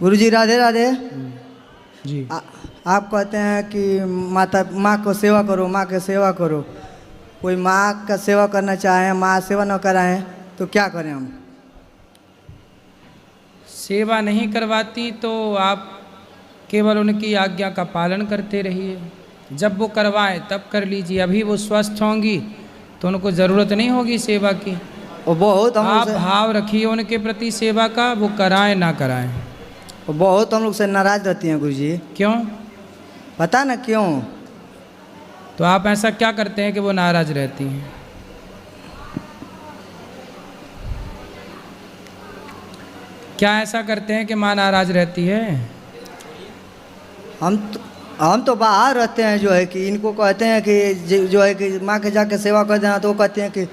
गुरुजी राधे राधे। जी। आप कहते हैं कि माँ को सेवा करो, माँ की सेवा करो। कोई माँ का सेवा करना चाहें, माँ सेवा न कराएं तो क्या करें हम? सेवा नहीं करवाती तो आप केवल उनकी आज्ञा का पालन करते रहिए। जब वो करवाएं तब कर लीजिए। अभी वो स्वस्थ होंगी तो उनको ज़रूरत नहीं होगी सेवा की। वो बहुत हम आप लोग से भाव रखिए उनके प्रति सेवा का, वो कराएं ना कराएं। वो बहुत हम लोग से नाराज रहती हैं गुरुजी। क्यों? पता ना क्यों। तो आप ऐसा क्या करते हैं कि वो नाराज रहती हैं? क्या ऐसा करते हैं कि माँ नाराज रहती है? हम तो बाहर रहते हैं, जो है कि इनको कहते हैं कि जो है कि माँ के जाके सेवा कर देना, तो वो कहते हैं कि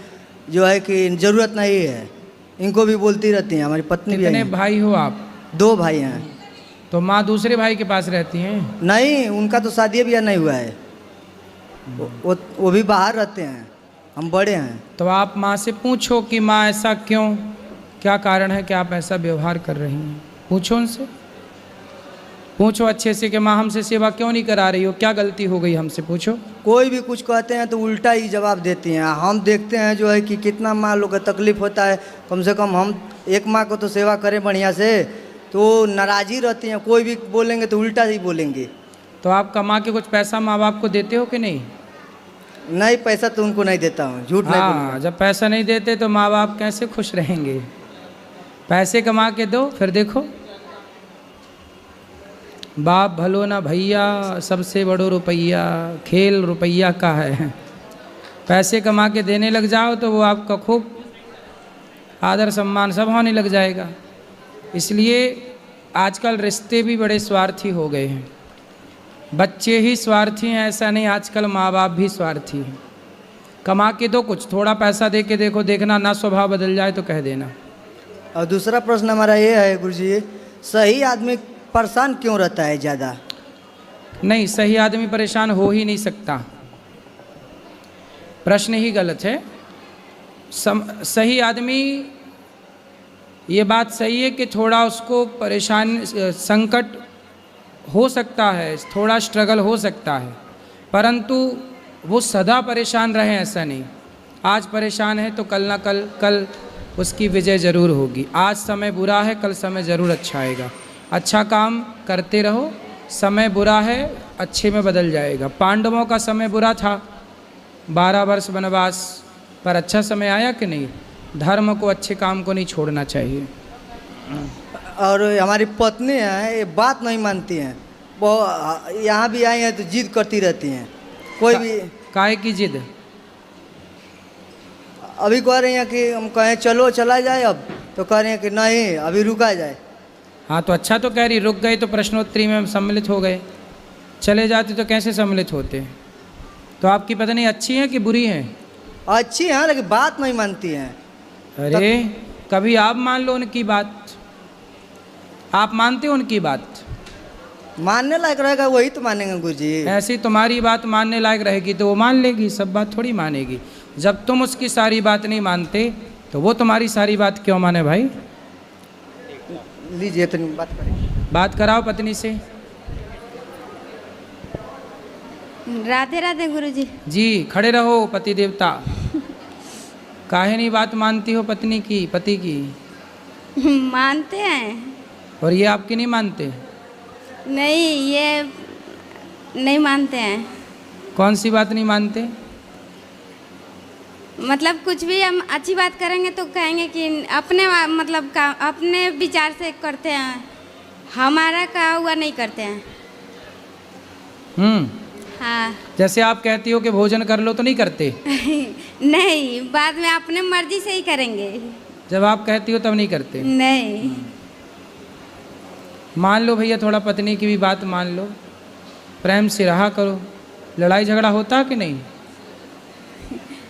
जो है कि ज़रूरत नहीं है। इनको भी बोलती रहती हैं। हमारी पत्नी भी कितने है। भाई हो आप? 2 भाई हैं। तो माँ दूसरे भाई के पास रहती हैं? नहीं, उनका तो शादी भी नहीं हुआ है। वो भी बाहर रहते हैं, हम बड़े हैं। तो आप माँ से पूछो कि माँ ऐसा क्यों, क्या कारण है कि आप ऐसा व्यवहार कर रही हैं। पूछो उनसे, पूछो अच्छे से कि माँ हमसे सेवा क्यों नहीं करा रही हो, क्या गलती हो गई हमसे, पूछो। कोई भी कुछ कहते हैं तो उल्टा ही जवाब देती हैं। हम देखते हैं जो है कि कितना माँ लोग का तकलीफ़ होता है। कम से कम हम एक माँ को तो सेवा करें बढ़िया से, तो नाराज़ी रहती हैं। कोई भी बोलेंगे तो उल्टा ही बोलेंगे। तो आप कमा के कुछ पैसा माँ बाप को देते हो कि नहीं? नहीं, पैसा तो उनको नहीं देता हूँ, झूठ नहीं बोलूँगा। जब पैसा नहीं देते तो माँ बाप कैसे खुश रहेंगे? पैसे कमा के दो, फिर देखो। बाप भलो ना भैया, सबसे बड़ो रुपया, खेल रुपया का है। पैसे कमा के देने लग जाओ तो वो आपका खूब आदर सम्मान सब होने लग जाएगा। इसलिए आजकल रिश्ते भी बड़े स्वार्थी हो गए हैं। बच्चे ही स्वार्थी हैं ऐसा नहीं, आजकल माँ बाप भी स्वार्थी हैं। कमा के दो कुछ, थोड़ा पैसा दे के देखो, देखना ना स्वभाव बदल जाए तो कह देना। और दूसरा प्रश्न हमारा ये है गुरुजी, सही आदमी परेशान क्यों रहता है ज़्यादा? नहीं, सही आदमी परेशान हो ही नहीं सकता। प्रश्न ही गलत है। सही आदमी, ये बात सही है कि थोड़ा उसको परेशान, संकट हो सकता है, थोड़ा स्ट्रगल हो सकता है, परंतु वो सदा परेशान रहे ऐसा नहीं। आज परेशान है तो कल ना कल उसकी विजय ज़रूर होगी। आज समय बुरा है, कल समय ज़रूर अच्छा आएगा। अच्छा काम करते रहो, समय बुरा है अच्छे में बदल जाएगा। पांडवों का समय बुरा था, 12 वर्ष वनवास, पर अच्छा समय आया कि नहीं? धर्म को, अच्छे काम को नहीं छोड़ना चाहिए। और हमारी पत्नी है, ये बात नहीं मानती हैं। वो यहाँ भी आई हैं तो जिद करती रहती हैं। कोई भी काहे की जिद? अभी कह रही हैं कि हम कहें चलो चला जाए, अब तो कह रही हैं कि नहीं अभी रुका जाए। हाँ तो अच्छा तो कह रही, रुक गए तो प्रश्नोत्तरी में हम सम्मिलित हो गए, चले जाते तो कैसे सम्मिलित होते? तो आपकी पत्नी अच्छी है कि बुरी है? अच्छी हैं लेकिन बात नहीं मानती हैं। अरे कभी आप मान लो उनकी बात। आप मानते हो उनकी बात? मानने लायक रहेगा वही तो मानेंगे गुरुजी। ऐसी तुम्हारी बात मानने लायक रहेगी तो वो मान लेगी, सब बात थोड़ी मानेगी। जब तुम उसकी सारी बात नहीं मानते तो वो तुम्हारी सारी बात क्यों माने भाई? लीजिए तो बात करें। बात कराओ पत्नी से। राधे राधे गुरुजी। जी, खड़े रहो पति देवता। काहे नहीं बात मानती हो पत्नी की, पति की? मानते हैं। और ये आपकी नहीं मानते? नहीं, ये नहीं मानते हैं। कौन सी बात नहीं मानते? मतलब कुछ भी हम अच्छी बात करेंगे तो कहेंगे कि अपने मतलब का अपने विचार से करते हैं, हमारा कहा हुआ नहीं करते हैं। हाँ। जैसे आप कहती हो कि भोजन कर लो तो नहीं करते? नहीं, बाद में अपने मर्जी से ही करेंगे। जब आप कहती हो तब नहीं करते? नहीं। मान लो भैया, थोड़ा पत्नी की भी बात मान लो, प्रेम से रहा करो। लड़ाई झगड़ा होता कि नहीं?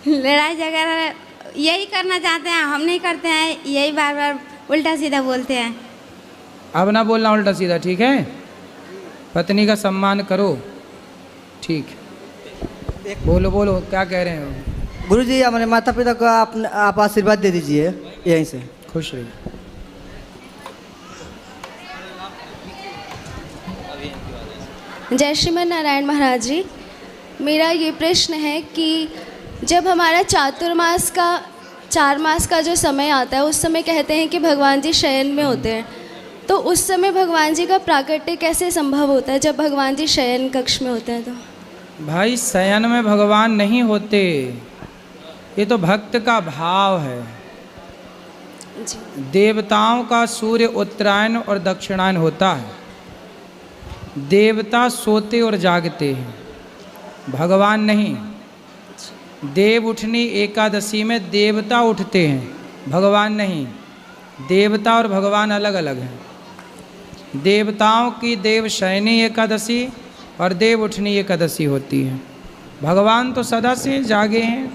लड़ाई झगड़ा यही करना चाहते हैं, हम नहीं करते हैं, यही बार बार उल्टा सीधा बोलते हैं। अब ना बोलना उल्टा सीधा, ठीक है? पत्नी का सम्मान करो, ठीक? बोलो बोलो, क्या कह रहे हो? गुरुजी, हमारे माता पिता को आप आशीर्वाद दे दीजिए यहीं से। खुश रहिए। जय श्रीमन नारायण महाराज जी। मेरा ये प्रश्न है कि जब हमारा चातुर्मास का 4 मास का जो समय आता है, उस समय कहते हैं कि भगवान जी शयन में होते हैं, तो उस समय भगवान जी का प्राकट्य कैसे संभव होता है जब भगवान जी शयन कक्ष में होते हैं? तो भाई शयन में भगवान नहीं होते, ये तो भक्त का भाव है। जी। देवताओं का सूर्य उत्तरायण और दक्षिणायन होता है, देवता सोते और जागते हैं, भगवान नहीं। देव उठनी एकादशी में देवता उठते हैं, भगवान नहीं। देवता और भगवान अलग अलग हैं। देवताओं की देव शयनी एकादशी और देव उठनी एकादशी होती है। भगवान तो सदा से जागे हैं,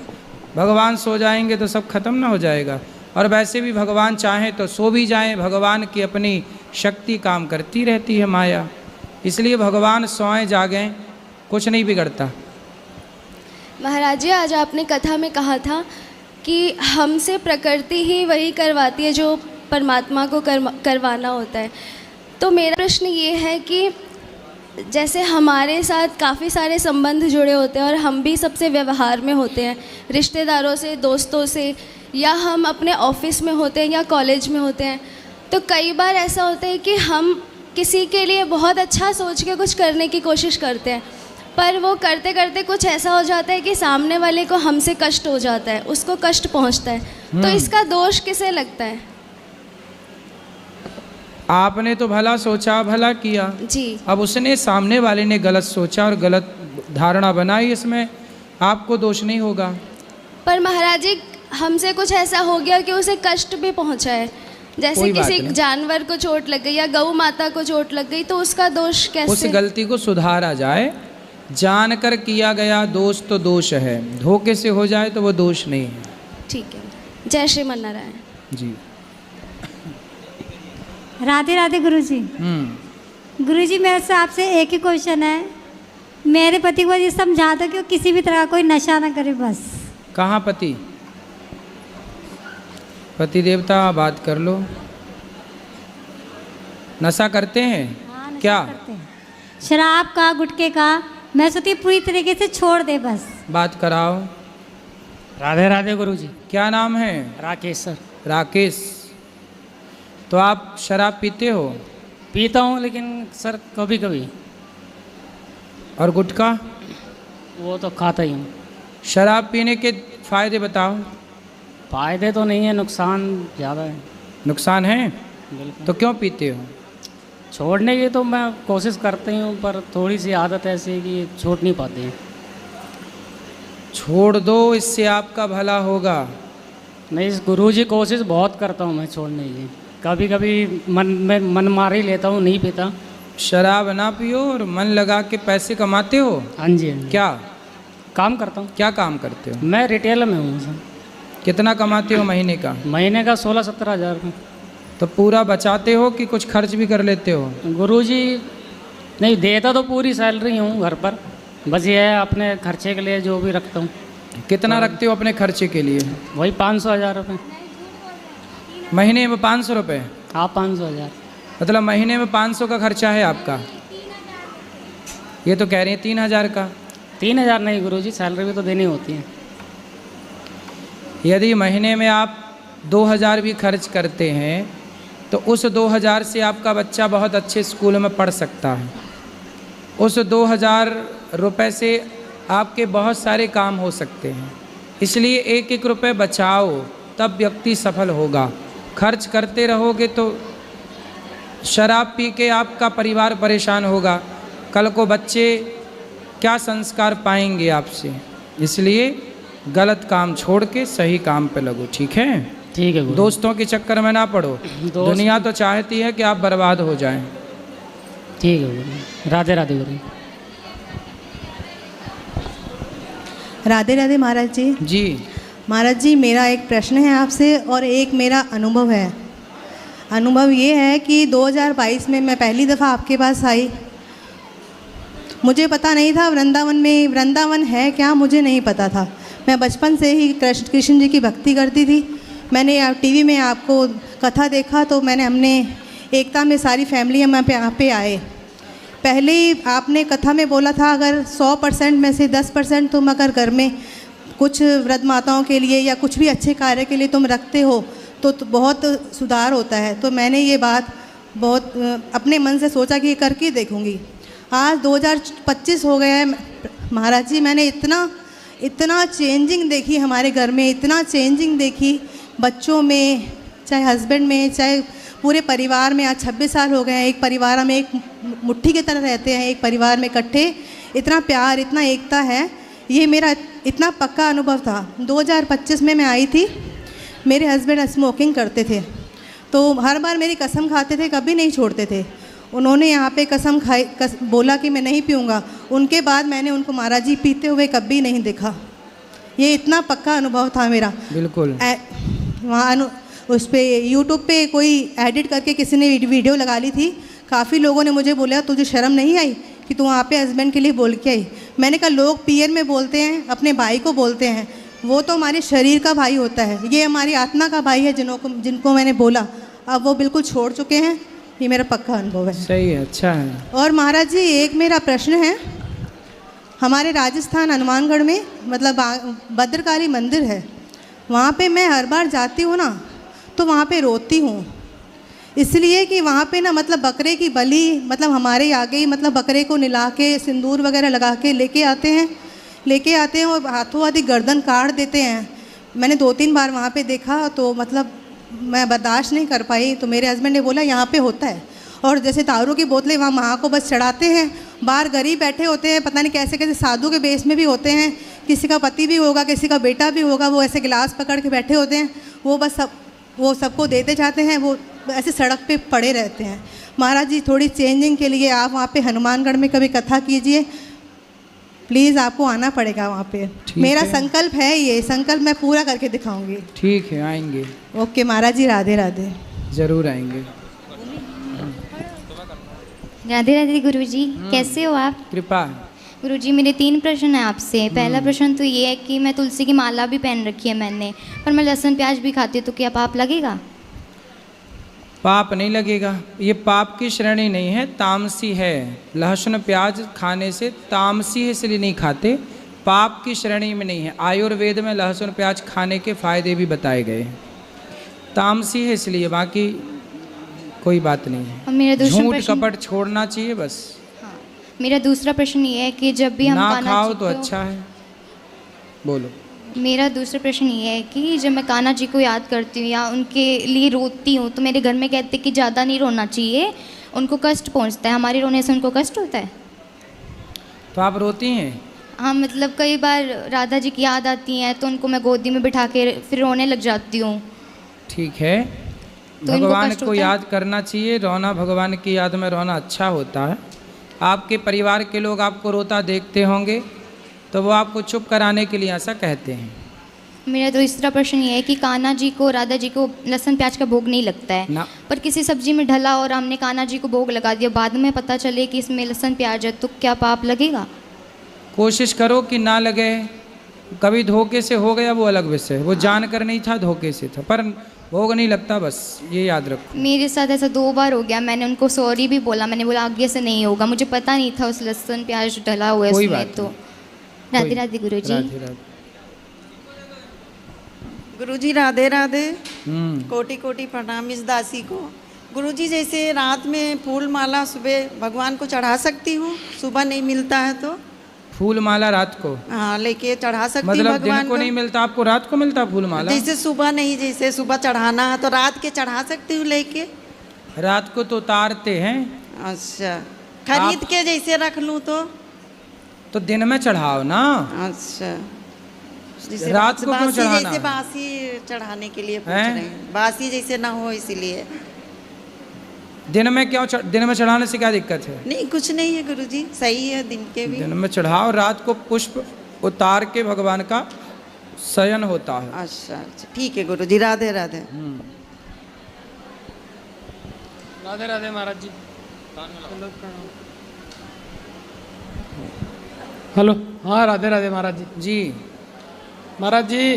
भगवान सो जाएंगे तो सब खत्म ना हो जाएगा। और वैसे भी भगवान चाहें तो सो भी जाएं, भगवान की अपनी शक्ति काम करती रहती है, माया। इसलिए भगवान सोएं जागें, कुछ नहीं बिगड़ता। महाराज जी, आज आपने कथा में कहा था कि हमसे प्रकृति ही वही करवाती है जो परमात्मा को करवाना होता है। तो मेरा प्रश्न ये है कि जैसे हमारे साथ काफ़ी सारे संबंध जुड़े होते हैं और हम भी सबसे व्यवहार में होते हैं, रिश्तेदारों से, दोस्तों से, या हम अपने ऑफिस में होते हैं या कॉलेज में होते हैं, तो कई बार ऐसा होता है कि हम किसी के लिए बहुत अच्छा सोच के कुछ करने की कोशिश करते हैं, पर वो करते करते कुछ ऐसा हो जाता है कि सामने वाले को हमसे कष्ट हो जाता है, उसको कष्ट पहुंचता है। तो इसका दोष किसे लगता है? आपने तो भला सोचा, भला किया जी। अब उसने, सामने वाले ने गलत सोचा और गलत धारणा बनाई, इसमें आपको दोष नहीं होगा। पर महाराज जी, हमसे कुछ ऐसा हो गया कि उसे कष्ट भी पहुंचा है, जैसे कोई बात किसी नहीं। जानवर को चोट लग गई या गौ माता को चोट लग गई, तो उसका दोष कैसे? उस गलती को सुधारा जाए। जानकर किया गया दोष तो दोष है, धोखे से हो जाए तो वो दोष नहीं है। ठीक है। जय श्रीमन नारायण जी। राधे राधे गुरुजी। गुरुजी, मेरे से आपसे एक ही क्वेश्चन है। मेरे पति को ये समझा दो कि वो किसी भी तरह का कोई नशा ना करे, बस। कहाँ पति? पति देवता बात कर लो। नशा करते हैं? हाँ, नशा क्या करते हैं। शराब का, गुटखे का। मैं सोचती हूँ पूरी तरीके से छोड़ दे, बस। बात कराओ। राधे राधे गुरुजी। क्या नाम है? राकेश सर। राकेश, तो आप शराब पीते हो? पीता हूँ, लेकिन सर कभी कभी। और गुटखा? वो तो खाता ही हूँ। शराब पीने के फायदे बताओ। फायदे तो नहीं है, नुकसान ज़्यादा है। नुकसान है? बिल्कुल। तो क्यों पीते हो? छोड़ने की तो मैं कोशिश करती हूँ, पर थोड़ी सी आदत ऐसी है कि छोड़ नहीं पाते हैं। छोड़ दो, इससे आपका भला होगा। नहीं गुरुजी, कोशिश बहुत करता हूँ मैं छोड़ने की। कभी कभी मन मार ही लेता हूँ, नहीं पीता। शराब ना पियो और मन लगा के पैसे कमाते हो। हाँ जी, हाँ जी। क्या काम करता हूँ। क्या काम करते हो? मैं रिटेल में हूँ सर। कितना कमाते हो महीने का? महीने का 16-17 हज़ार का। तो पूरा बचाते हो कि कुछ खर्च भी कर लेते हो? गुरुजी, नहीं देता तो पूरी सैलरी हूँ घर पर, बस ये है अपने खर्चे के लिए जो भी रखता हूँ। कितना रखते हो अपने खर्चे के लिए? वही 500-1000 रुपये। महीने में 500 रुपये? हाँ, 500-1000। मतलब महीने में 500 का खर्चा है आपका? ये तो कह रहे हैं 3000 का। 3000 नहीं गुरुजी, सैलरी भी तो देनी होती है। यदि महीने में आप 2000 भी खर्च करते हैं तो उस 2000 से आपका बच्चा बहुत अच्छे स्कूल में पढ़ सकता है। उस 2000 रुपये से आपके बहुत सारे काम हो सकते हैं। इसलिए एक एक रुपये बचाओ, तब व्यक्ति सफल होगा। खर्च करते रहोगे तो शराब पी के आपका परिवार परेशान होगा, कल को बच्चे क्या संस्कार पाएंगे आपसे। इसलिए गलत काम छोड़ के सही काम पे लगो, ठीक है? ठीक है गुरु। दोस्तों के चक्कर में ना पड़ो। दुनिया तो चाहती है कि आप बर्बाद हो जाएं। ठीक है गुरु। राधे राधे गुरु। राधे राधे महाराज जी। जी महाराज जी, मेरा एक प्रश्न है आपसे और एक मेरा अनुभव है। अनुभव ये है कि 2022 में मैं पहली दफ़ा आपके पास आई। मुझे पता नहीं था वृंदावन है क्या, मुझे नहीं पता था। मैं बचपन से ही कृष्ण जी की भक्ति करती थी। मैंने टीवी में आपको कथा देखा तो हमने एकता में सारी फैमिली हम यहाँ पे आए। पहले ही आपने कथा में बोला था अगर 100% में से 10% तुम अगर घर में कुछ वृद्ध माताओं के लिए या कुछ भी अच्छे कार्य के लिए तुम रखते हो तो बहुत सुधार होता है। तो मैंने ये बात बहुत अपने मन से सोचा कि ये करके देखूँगी। आज 2025 हो गया है महाराज जी, मैंने इतना चेंजिंग देखी हमारे घर में, इतना चेंजिंग देखी बच्चों में, चाहे हस्बैंड में, चाहे पूरे परिवार में। आज 26 साल हो गए हैं, एक परिवार में एक मुट्ठी की तरह रहते हैं, एक परिवार में इकट्ठे, इतना प्यार, इतना एकता है। ये मेरा इतना पक्का अनुभव था। 2025 में मैं आई थी, मेरे हस्बैंड स्मोकिंग करते थे, तो हर बार मेरी कसम खाते थे, कभी नहीं छोड़ते थे। उन्होंने यहाँ पे कसम खाई, बोला कि मैं नहीं पीऊँगा, उनके बाद मैंने उनको महाराज जी पीते हुए कभी नहीं देखा। ये इतना पक्का अनुभव था मेरा। बिल्कुल। वहाँ उस पर यूट्यूब पे कोई एडिट करके किसी ने वीडियो लगा ली थी, काफ़ी लोगों ने मुझे बोला तुझे शर्म नहीं आई कि तू वहाँ पे हस्बैंड के लिए बोल के आई। मैंने कहा लोग पीयर में बोलते हैं, अपने भाई को बोलते हैं, वो तो हमारे शरीर का भाई होता है, ये हमारी आत्मा का भाई है जिनको मैंने बोला। अब वो बिल्कुल छोड़ चुके हैं, ये मेरा पक्का अनुभव है। सही है, अच्छा है। और महाराज जी एक मेरा प्रश्न है, हमारे राजस्थान हनुमानगढ़ में मतलब भद्रकाली मंदिर है, वहाँ पे मैं हर बार जाती हूँ ना तो वहाँ पे रोती हूँ, इसलिए कि वहाँ पे ना मतलब बकरे की बलि मतलब हमारे आगे ही मतलब बकरे को निला के सिंदूर वगैरह लगा के लेके आते हैं और हाथों हाथी गर्दन काट देते हैं। मैंने 2-3 बार वहाँ पे देखा तो मतलब मैं बर्दाश्त नहीं कर पाई, तो मेरे हस्बैंड ने बोला यहाँ पे होता है। और जैसे दारू की बोतलें वहाँ माँ को बस चढ़ाते हैं, बाहर गरीब बैठे होते हैं, पता नहीं कैसे कैसे साधु के बेस में भी होते हैं, किसी का पति भी होगा, किसी का बेटा भी होगा, वो ऐसे गिलास पकड़ के बैठे होते हैं, वो बस वो सबको देते जाते हैं, वो ऐसे सड़क पे पड़े रहते हैं। महाराज जी थोड़ी चेंजिंग के लिए आप वहाँ पे हनुमानगढ़ में कभी कथा कीजिए, प्लीज़ आपको आना पड़ेगा वहाँ पे। मेरा संकल्प है, ये संकल्प मैं पूरा करके दिखाऊंगी। ठीक है, आएंगे। ओके महाराज जी, राधे राधे। जरूर आएंगे। राधे राधे गुरुजी, कैसे हो आप? कृपा। गुरुजी मेरे 3 प्रश्न हैं आपसे। पहला प्रश्न तो ये है कि मैं तुलसी की माला भी पहन रखी है मैंने, पर मैं लहसुन प्याज भी खाती हूँ, तो क्या पाप लगेगा? पाप नहीं लगेगा, ये पाप की श्रेणी नहीं है, तामसी है। लहसुन प्याज खाने से तामसी है, इसलिए नहीं खाते, पाप की श्रेणी में नहीं है। आयुर्वेद में लहसुन प्याज खाने के फायदे भी बताए गए हैं, तामसी है इसलिए, बाकी कोई बात नहीं है। और मेरा दूसरा झूठ प्रश्न, कपट छोड़ना चाहिए बस। हाँ, मेरा दूसरा प्रश्न ये है कि जब भी हम ना कान्हा खाओ जी तो अच्छा है। बोलो। मेरा दूसरा प्रश्न ये है कि जब मैं कान्हा जी को याद करती हूँ या उनके लिए रोती हूँ, तो मेरे घर में कहते हैं कि ज़्यादा नहीं रोना चाहिए, उनको कष्ट पहुँचता है, हमारे रोने से उनको कष्ट होता है। तो आप रोती हैं? हाँ, मतलब कई बार राधा जी की याद आती हैं तो उनको मैं गोदी में बिठा के फिर रोने लग जाती हूँ। ठीक है, तो इनको भगवान कष्ट को होता है? याद करना चाहिए, रोना भगवान की याद में रोना अच्छा होता है। आपके परिवार के लोग आपको रोता देखते होंगे तो वो आपको चुप कराने के लिए ऐसा कहते हैं। मेरा दूसरा प्रश्न ये है कि कान्हा जी को, राधा जी को लहसुन प्याज का भोग नहीं लगता है ना। पर किसी सब्जी में डला और हमने कान्हा जी को भोग लगा दिया, बाद में पता चले कि इसमें लहसुन प्याज है, तो क्या पाप लगेगा? कोशिश करो कि ना लगे। कभी धोखे से हो गया वो अलग विषय, वो जानकर नहीं था, धोखे से था, पर भोग नहीं लगता, बस ये याद रखो। मेरे साथ ऐसा 2 बार हो गया, मैंने उनको सॉरी भी बोला, मैंने बोला आगे से नहीं होगा, मुझे पता नहीं था उस लहसुन प्याज डला हुआ है कोई उसमें। बात तो नहीं। राधे राधे गुरुजी। राधे राधे। गुरुजी राधे राधे। कोटि कोटि प्रणाम इस दासी को। गुरुजी जैसे रात में फूल माला सुबह भगवान को चढ़ा सकती हूँ, सुबह नहीं मिलता है तो? फूल माला रात को? हाँ, लेके चढ़ा सकती हूँ मतलब भगवान दिन को नहीं मिलता आपको, रात को मिलता फूल माला? जैसे सुबह नहीं, जैसे सुबह चढ़ाना है तो रात के चढ़ा सकती हूँ लेके? रात को तो उतारते हैं। अच्छा, खरीद के जैसे रख लूँ तो दिन में चढ़ाओ ना। अच्छा, जैसे रात को क्यों चढ़ाना? जैसे बासी चढ़ाने के लिए पूछ रहे हैं, बासी जैसे ना हो इसीलिए। दिन में क्यों दिन में चढ़ाने से क्या दिक्कत है? नहीं, कुछ नहीं है गुरुजी, सही है दिन के भी। दिन में चढ़ाओ, रात को पुष्प उतार के भगवान का शयन होता है। अच्छा अच्छा, ठीक है गुरुजी, राधे राधे। राधे राधे महाराज जी। हेलो, हाँ राधे राधे महाराज जी। जी महाराज जी,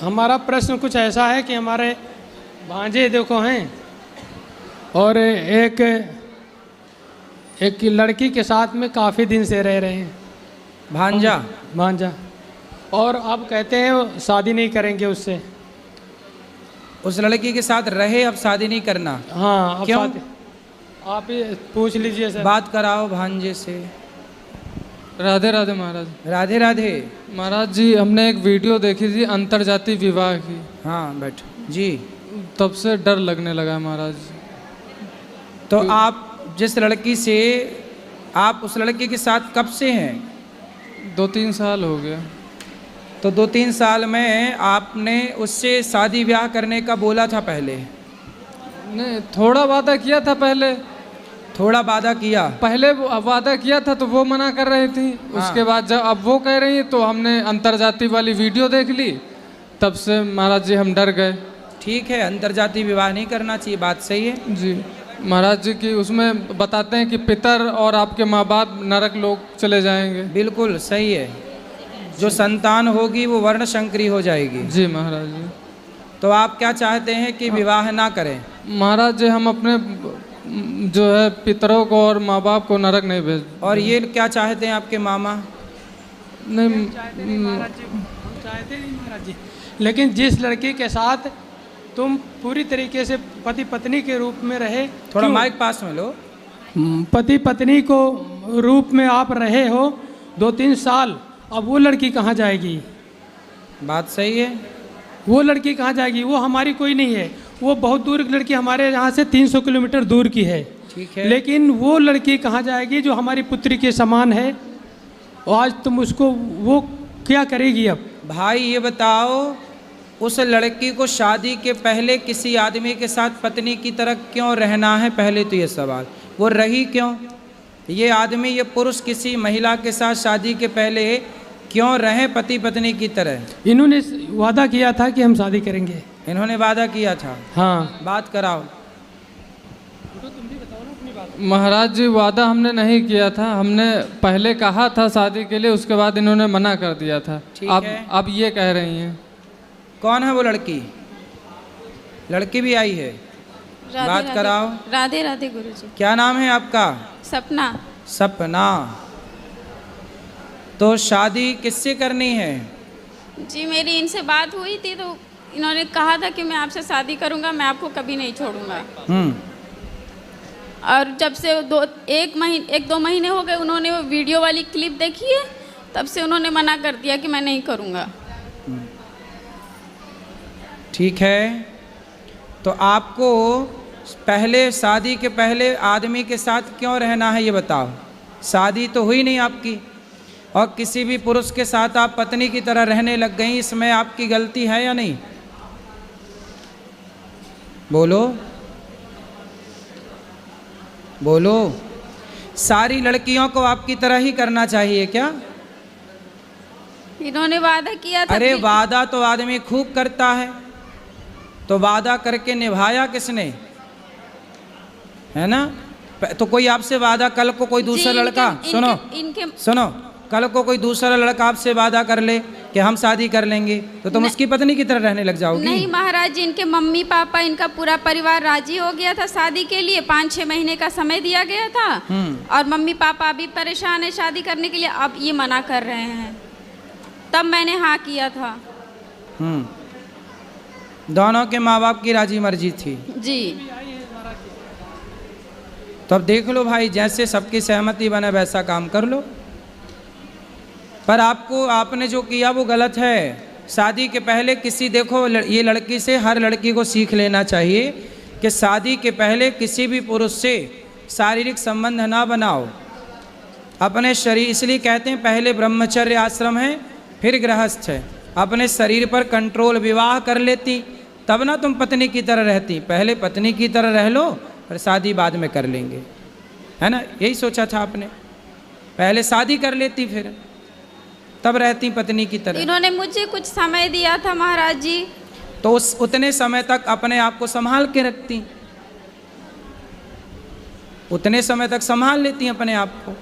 हमारा प्रश्न कुछ ऐसा है कि हमारे भांजे देखो हैं और एक एक लड़की के साथ में काफ़ी दिन से रह रहे हैं, भांजा। भांजा, और अब कहते हैं शादी नहीं करेंगे उससे। उस लड़की के साथ रहे, अब शादी नहीं करना। हाँ, अब क्यों? आप ही पूछ लीजिए सर। बात कराओ भांजे से। राधे राधे महाराज। राधे राधे महाराज जी, हमने एक वीडियो देखी थी अंतरजातीय विवाह की। हाँ बैठो जी। तब से डर लगने लगा है महाराज। तो आप जिस लड़की से, आप उस लड़की के साथ कब से हैं? 2-3 साल हो गया। तो 2-3 साल में आपने उससे शादी ब्याह करने का बोला था पहले? नहीं, थोड़ा वादा किया था पहले। थोड़ा वादा किया पहले, वादा किया था तो वो मना कर रही थी। उसके बाद जब अब वो कह रही है तो हमने अंतरजातीय वाली वीडियो देख ली, तब से महाराज जी हम डर गए। ठीक है, अंतरजातीय विवाह नहीं करना चाहिए, बात सही है जी। महाराज जी की उसमें बताते हैं कि पितर और आपके माँ बाप नरक लोग चले जाएंगे। बिल्कुल सही है, जो संतान होगी वो वर्ण संकरी हो जाएगी। जी महाराज जी। तो आप क्या चाहते हैं कि विवाह ना करें? महाराज जी, हम अपने जो है पितरों को और माँ बाप को नरक नहीं भेज। और ये क्या चाहते हैं आपके मामा? नहीं चाहते नहीं महाराज जी, लेकिन जिस लड़की के साथ तुम पूरी तरीके से पति पत्नी के रूप में रहे, थोड़ा माइक पास में लो। पति पत्नी को रूप में आप रहे हो 2-3 साल, अब वो लड़की कहाँ जाएगी? बात सही है। वो लड़की कहाँ जाएगी? वो हमारी कोई नहीं है, वो बहुत दूर की लड़की, हमारे यहाँ से 300 किलोमीटर दूर की है। ठीक है, लेकिन वो लड़की कहाँ जाएगी जो हमारी पुत्री के समान है? और आज तुम उसको, वो क्या करेगी अब? भाई ये बताओ, उस लड़की को शादी के पहले किसी आदमी के साथ पत्नी की तरह क्यों रहना है? पहले तो ये सवाल, वो रही क्यों? ये आदमी, ये पुरुष किसी महिला के साथ शादी के पहले क्यों रहे पति पत्नी की तरह? इन्होंने वादा किया था कि हम शादी करेंगे। इन्होंने वादा किया था। हाँ, बात कराओ। महाराज जी, वादा हमने नहीं किया था, हमने पहले कहा था शादी के लिए, उसके बाद इन्होंने मना कर दिया था। अब ये कह रही हैं। कौन है वो लड़की? लड़की भी आई है, बात कराओ। राधे राधे गुरुजी। क्या नाम है आपका? सपना। सपना। तो शादी किससे करनी है? जी मेरी इनसे बात हुई थी, तो इन्होंने कहा था कि मैं आपसे शादी करूंगा, मैं आपको कभी नहीं छोड़ूंगा। और जब से 1-2 महीने हो गए, उन्होंने वो वीडियो वाली क्लिप देखी है, तब से उन्होंने मना कर दिया कि मैं नहीं करूंगा। ठीक है, तो आपको पहले, शादी के पहले आदमी के साथ क्यों रहना है ये बताओ। शादी तो हुई नहीं आपकी, और किसी भी पुरुष के साथ आप पत्नी की तरह रहने लग गई, इसमें आपकी गलती है या नहीं? बोलो बोलो। सारी लड़कियों को आपकी तरह ही करना चाहिए क्या? इन्होंने वादा किया था। अरे वादा तो आदमी खूब करता है, तो वादा करके निभाया किसने? है ना? तो कोई आपसे वादा, कल को कोई दूसरा लड़का, सुनो, कल को कोई दूसरा लड़का आपसे वादा कर ले कि हम शादी कर लेंगे, तो तुम उसकी पत्नी की तरह रहने लग जाओगी? नहीं महाराज जी, इनके मम्मी पापा, इनका पूरा परिवार राजी हो गया था शादी के लिए। 5-6 महीने का समय दिया गया था, और मम्मी पापा अभी परेशान है शादी करने के लिए, अब ये मना कर रहे हैं। तब मैंने हाँ किया था। दोनों के माँ बाप की राजी मर्जी थी जी। तो अब देख लो भाई, जैसे सबकी सहमति बने वैसा काम कर लो। पर आपने जो किया वो गलत है। शादी के पहले किसी, देखो ये लड़की से, हर लड़की को सीख लेना चाहिए कि शादी के पहले किसी भी पुरुष से शारीरिक संबंध ना बनाओ। अपने शरीर, इसलिए कहते हैं पहले ब्रह्मचर्य आश्रम है, फिर गृहस्थ है। अपने शरीर पर कंट्रोल, विवाह कर लेती तब ना तुम पत्नी की तरह रहती। पहले पत्नी की तरह रह लो, और शादी बाद में कर लेंगे, है ना? यही सोचा था आपने, पहले शादी कर लेती फिर तब रहती पत्नी की तरह। इन्होंने मुझे कुछ समय दिया था महाराज जी, तो उतने समय तक अपने आप को संभाल के रखती, उतने समय तक संभाल लेती अपने आप को,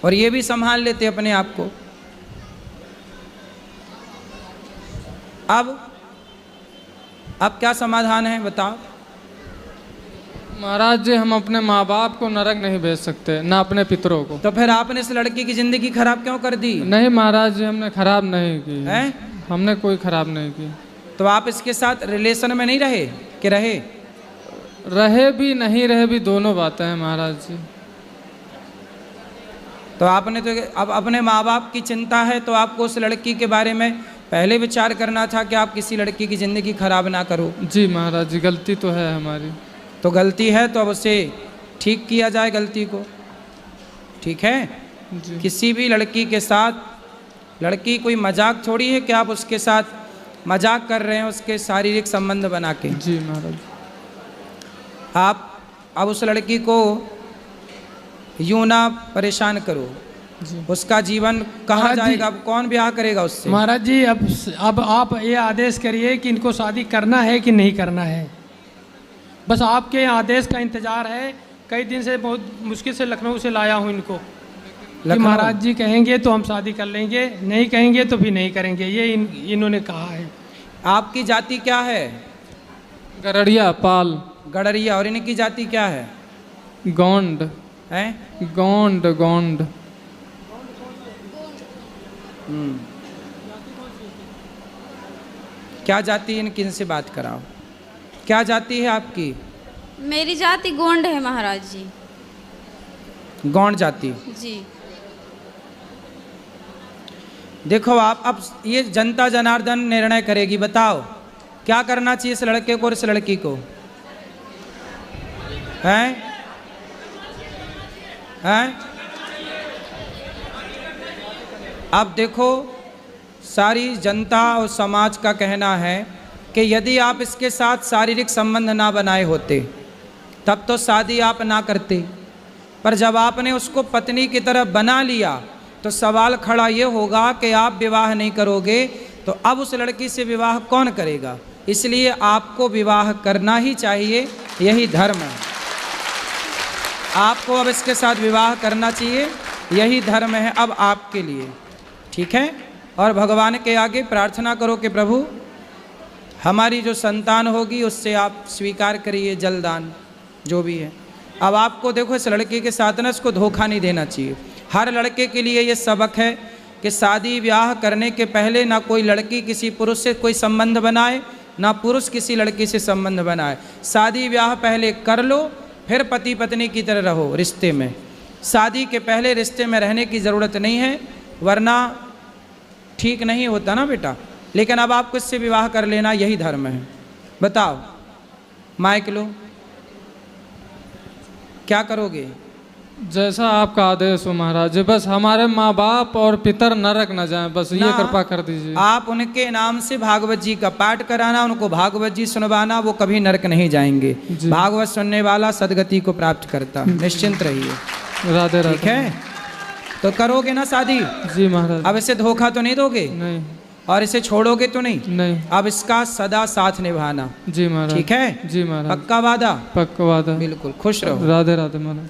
और ये भी संभाल लेते अपने आप को। अब क्या समाधान है बताओ? महाराज जी हम अपने माँ बाप को नरक नहीं भेज सकते, ना अपने पितरों को। तो फिर आपने इस लड़की की जिंदगी खराब क्यों कर दी? नहीं महाराज जी हमने खराब नहीं की हैं? हमने कोई खराब नहीं की। तो आप इसके साथ रिलेशन में नहीं रहे कि रहे? रहे भी नहीं रहे भी दोनों बातें हैं महाराज जी। तो आपने तो अब अपने माँ बाप की चिंता है तो आपको उस लड़की के बारे में पहले विचार करना था कि आप किसी लड़की की ज़िंदगी खराब ना करो। जी महाराज जी गलती तो है हमारी। तो गलती है तो अब उसे ठीक किया जाए गलती को, ठीक है? जी। किसी भी लड़की के साथ, लड़की कोई मजाक थोड़ी है कि आप उसके साथ मजाक कर रहे हैं उसके शारीरिक संबंध बना के। जी महाराज। आप अब उस लड़की को यूं ना परेशान करो। जी। उसका जीवन कहाँ महाराज जी- जाएगा? अब कौन ब्याह करेगा उससे? महाराज जी अब आप ये आदेश करिए कि इनको शादी करना है कि नहीं करना है। बस आपके आदेश का इंतजार है। कई दिन से बहुत मुश्किल से लखनऊ से लाया हूँ इनको कि लखनऊ? महाराज जी कहेंगे तो हम शादी कर लेंगे, नहीं कहेंगे तो भी नहीं करेंगे, ये इन्होंने कहा है। आपकी जाति क्या है? गरड़िया पाल। गडरिया। और इनकी जाति क्या है? गोंड। हैं? गोंड गोंड। क्या जाति है इनकी? इनसे बात कराओ। क्या जाति है आपकी? मेरी जाति गोंड है महाराज जी। गौंड जाति। जी। देखो आप अब ये जनता जनार्दन निर्णय करेगी। बताओ क्या करना चाहिए इस लड़के को और इस लड़की को? हैं? हैं? अब देखो सारी जनता और समाज का कहना है कि यदि आप इसके साथ शारीरिक संबंध ना बनाए होते तब तो शादी आप ना करते, पर जब आपने उसको पत्नी की तरह बना लिया तो सवाल खड़ा ये होगा कि आप विवाह नहीं करोगे तो अब उस लड़की से विवाह कौन करेगा? इसलिए आपको विवाह करना ही चाहिए, यही धर्म है। आपको अब इसके साथ विवाह करना चाहिए, यही धर्म है अब आपके लिए, ठीक है? और भगवान के आगे प्रार्थना करो कि प्रभु हमारी जो संतान होगी उससे आप स्वीकार करिए जलदान जो भी है। अब आपको देखो इस लड़के के साथ ना इसको धोखा नहीं देना चाहिए। हर लड़के के लिए ये सबक है कि शादी ब्याह करने के पहले ना कोई लड़की किसी पुरुष से कोई संबंध बनाए, ना पुरुष किसी लड़की से संबंध बनाए। शादी ब्याह पहले कर लो, फिर पति पत्नी की तरह रहो रिश्ते में। शादी के पहले रिश्ते में रहने की ज़रूरत नहीं है, वरना ठीक नहीं होता ना बेटा। लेकिन अब आपको इससे विवाह कर लेना यही धर्म है। बताओ माइक लो, क्या करोगे? जैसा आपका आदेश हो महाराज जी। बस हमारे माँ बाप और पितर नरक न जाएं, बस ये ना, कृपा कर दीजिए। आप उनके नाम से भागवत जी का पाठ कराना, उनको भागवत जी सुनवाना, वो कभी नरक नहीं जाएंगे। भागवत सुनने वाला सदगति को प्राप्त करता। निश्चिंत रहिए। राधे राधे। ठीक है, तो करोगे ना शादी? जी महाराज। अब इसे धोखा तो नहीं दोगे? नहीं। और इसे छोड़ोगे तो नहीं? नहीं। अब इसका सदा साथ निभाना। जी महाराज। ठीक है? जी महाराज। पक्का वादा? पक्का वादा। बिल्कुल। खुश रहो। राधे राधे महाराज।